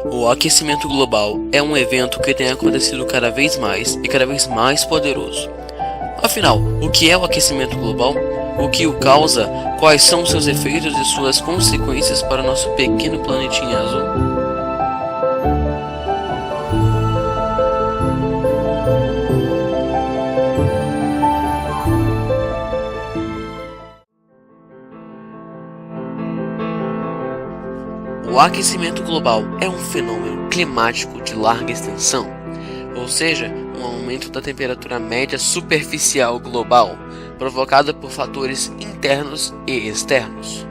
O aquecimento global é um evento que tem acontecido cada vez mais e cada vez mais poderoso. Afinal, o que é o aquecimento global? O que o causa? Quais são seus efeitos e suas consequências para o nosso pequeno planetinha azul? O aquecimento global é um fenômeno climático de larga extensão, ou seja, um aumento da temperatura média superficial global, provocada por fatores internos e externos.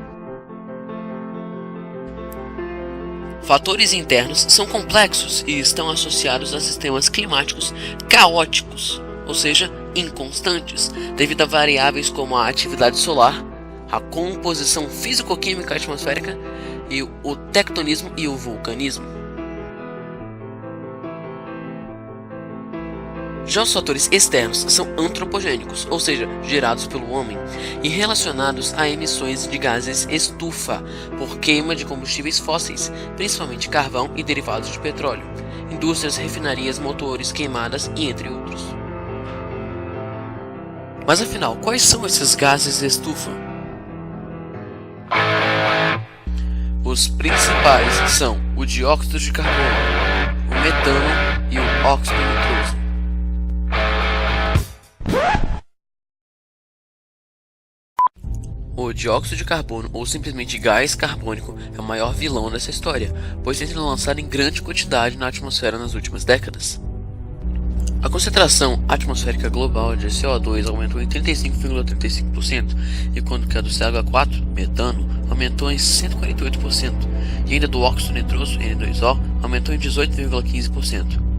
Fatores internos são complexos e estão associados a sistemas climáticos caóticos, ou seja, inconstantes, devido a variáveis como a atividade solar, a composição físico-química atmosférica e o tectonismo e o vulcanismo. Já os fatores externos são antropogênicos, ou seja, gerados pelo homem, e relacionados a emissões de gases estufa por queima de combustíveis fósseis, principalmente carvão e derivados de petróleo, indústrias, refinarias, motores, queimadas e entre outros. Mas afinal, quais são esses gases estufa? Os principais são o dióxido de carbono, o metano e o óxido nitroso. O dióxido de carbono, ou simplesmente gás carbônico, é o maior vilão dessa história, pois tem sido lançado em grande quantidade na atmosfera nas últimas décadas. A concentração atmosférica global de CO2 aumentou em 35,35%, enquanto que a do CH4, metano, aumentou em 148%, e ainda do óxido nitroso, N2O, aumentou em 18,15%.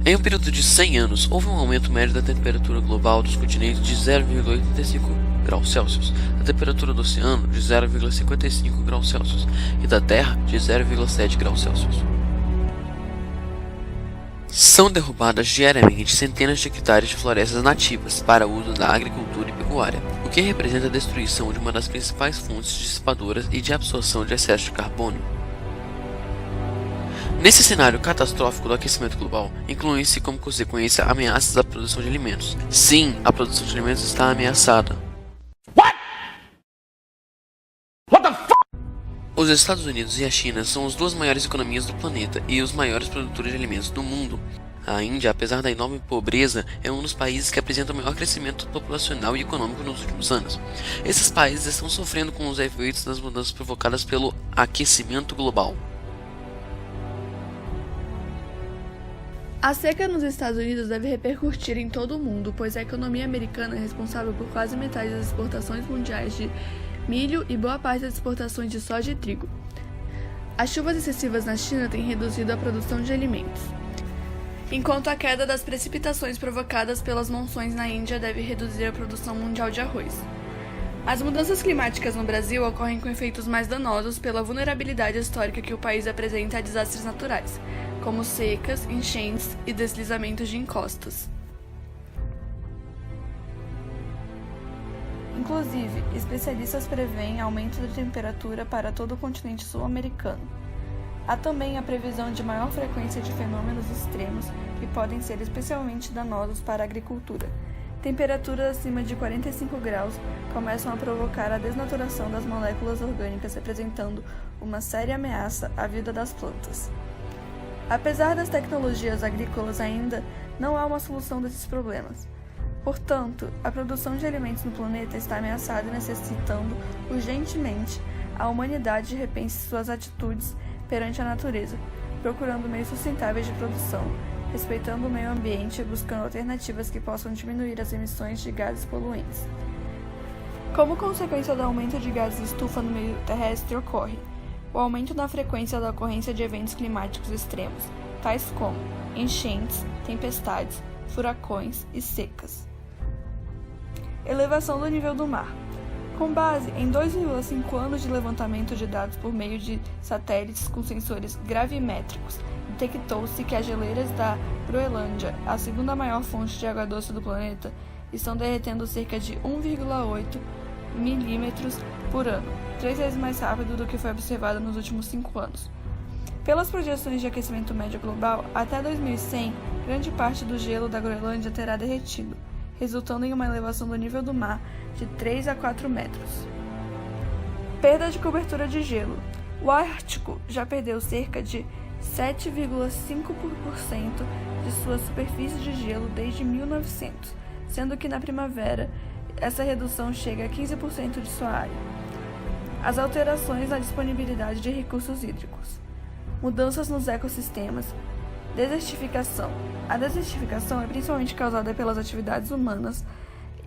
Em um período de 100 anos, houve um aumento médio da temperatura global dos continentes de 0,85 graus Celsius, da temperatura do oceano de 0,55 graus Celsius e da Terra de 0,7 graus Celsius. São derrubadas diariamente centenas de hectares de florestas nativas para uso da agricultura e pecuária, o que representa a destruição de uma das principais fontes dissipadoras e de absorção de excesso de carbono. Nesse cenário catastrófico do aquecimento global, incluem-se como consequência ameaças à produção de alimentos. Sim, a produção de alimentos está ameaçada. Os Estados Unidos e a China são as duas maiores economias do planeta e os maiores produtores de alimentos do mundo. A Índia, apesar da enorme pobreza, é um dos países que apresenta o maior crescimento populacional e econômico nos últimos anos. Esses países estão sofrendo com os efeitos das mudanças provocadas pelo aquecimento global. A seca nos Estados Unidos deve repercutir em todo o mundo, pois a economia americana é responsável por quase metade das exportações mundiais de milho e boa parte das exportações de soja e trigo. As chuvas excessivas na China têm reduzido a produção de alimentos, enquanto a queda das precipitações provocadas pelas monções na Índia deve reduzir a produção mundial de arroz. As mudanças climáticas no Brasil ocorrem com efeitos mais danosos pela vulnerabilidade histórica que o país apresenta a desastres naturais, como secas, enchentes e deslizamentos de encostas. Inclusive, especialistas preveem aumento da temperatura para todo o continente sul-americano. Há também a previsão de maior frequência de fenômenos extremos que podem ser especialmente danosos para a agricultura. Temperaturas acima de 45 graus começam a provocar a desnaturação das moléculas orgânicas, representando uma séria ameaça à vida das plantas. Apesar das tecnologias agrícolas, ainda não há uma solução desses problemas. Portanto, a produção de alimentos no planeta está ameaçada e necessitando urgentemente a humanidade repense suas atitudes perante a natureza, procurando meios sustentáveis de produção, respeitando o meio ambiente e buscando alternativas que possam diminuir as emissões de gases poluentes. Como consequência do aumento de gases estufa no meio terrestre ocorre o aumento na frequência da ocorrência de eventos climáticos extremos, tais como enchentes, tempestades, furacões e secas. Elevação do nível do mar. Com base em 2,5 anos de levantamento de dados por meio de satélites com sensores gravimétricos, detectou-se que as geleiras da Groenlândia, a segunda maior fonte de água doce do planeta, estão derretendo cerca de 1,8 milímetros por ano, 3 vezes mais rápido do que foi observado nos últimos 5 anos. Pelas projeções de aquecimento médio global, até 2100, grande parte do gelo da Groenlândia terá derretido, resultando em uma elevação do nível do mar de 3 a 4 metros. Perda de cobertura de gelo. O Ártico já perdeu cerca de 7,5% de sua superfície de gelo desde 1900, sendo que na primavera essa redução chega a 15% de sua área. As alterações na disponibilidade de recursos hídricos. Mudanças nos ecossistemas. Desertificação. A desertificação é principalmente causada pelas atividades humanas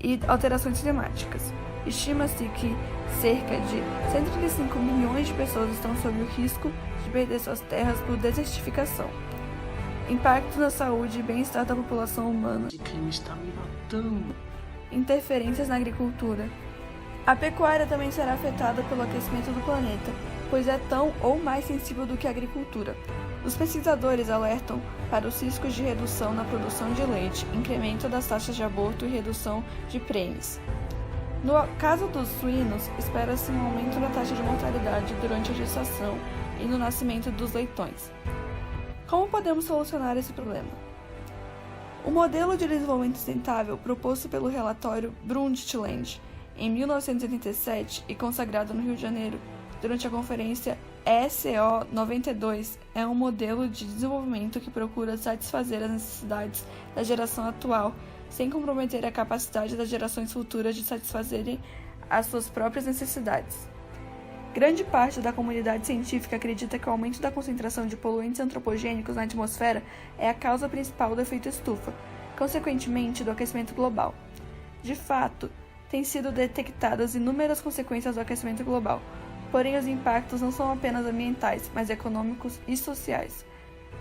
e alterações climáticas. Estima-se que cerca de 135 milhões de pessoas estão sob o risco de perder suas terras por desertificação. Impacto na saúde e bem-estar da população humana. Esse clima está me matando. Interferências na agricultura. A pecuária também será afetada pelo aquecimento do planeta, pois é tão ou mais sensível do que a agricultura. Os pesquisadores alertam para os riscos de redução na produção de leite, incremento das taxas de aborto e redução de prenes. No caso dos suínos, espera-se um aumento na taxa de mortalidade durante a gestação e no nascimento dos leitões. Como podemos solucionar esse problema? O modelo de desenvolvimento sustentável proposto pelo relatório Brundtland em 1987 e consagrado no Rio de Janeiro durante a conferência ECO 92 é um modelo de desenvolvimento que procura satisfazer as necessidades da geração atual sem comprometer a capacidade das gerações futuras de satisfazerem as suas próprias necessidades. Grande parte da comunidade científica acredita que o aumento da concentração de poluentes antropogênicos na atmosfera é a causa principal do efeito estufa, consequentemente do aquecimento global. De fato, têm sido detectadas inúmeras consequências do aquecimento global, porém os impactos não são apenas ambientais, mas econômicos e sociais.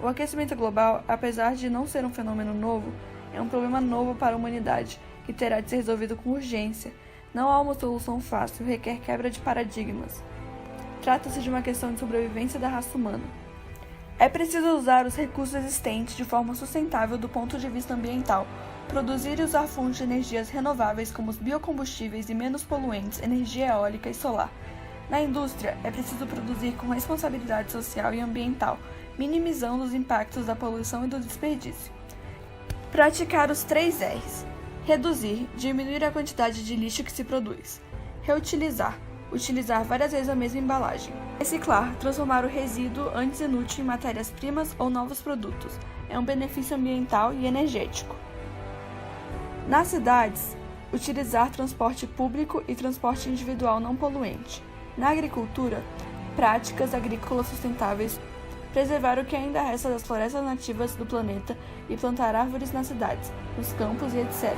O aquecimento global, apesar de não ser um fenômeno novo, é um problema novo para a humanidade, que terá de ser resolvido com urgência. Não há uma solução fácil, requer quebra de paradigmas. Trata-se de uma questão de sobrevivência da raça humana. É preciso usar os recursos existentes de forma sustentável do ponto de vista ambiental, produzir e usar fontes de energias renováveis como os biocombustíveis e menos poluentes, energia eólica e solar. Na indústria, é preciso produzir com responsabilidade social e ambiental, minimizando os impactos da poluição e do desperdício. Praticar os 3 R's. Reduzir, diminuir a quantidade de lixo que se produz. Reutilizar, utilizar várias vezes a mesma embalagem. Reciclar, transformar o resíduo antes inútil em matérias-primas ou novos produtos. É um benefício ambiental e energético. Nas cidades, utilizar transporte público e transporte individual não poluente. Na agricultura, práticas agrícolas sustentáveis, preservar o que ainda resta das florestas nativas do planeta e plantar árvores nas cidades, nos campos e etc.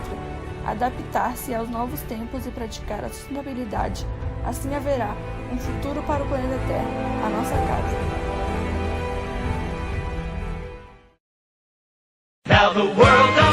Adaptar-se aos novos tempos e praticar a sustentabilidade. Assim haverá um futuro para o planeta Terra, a nossa casa. Now the world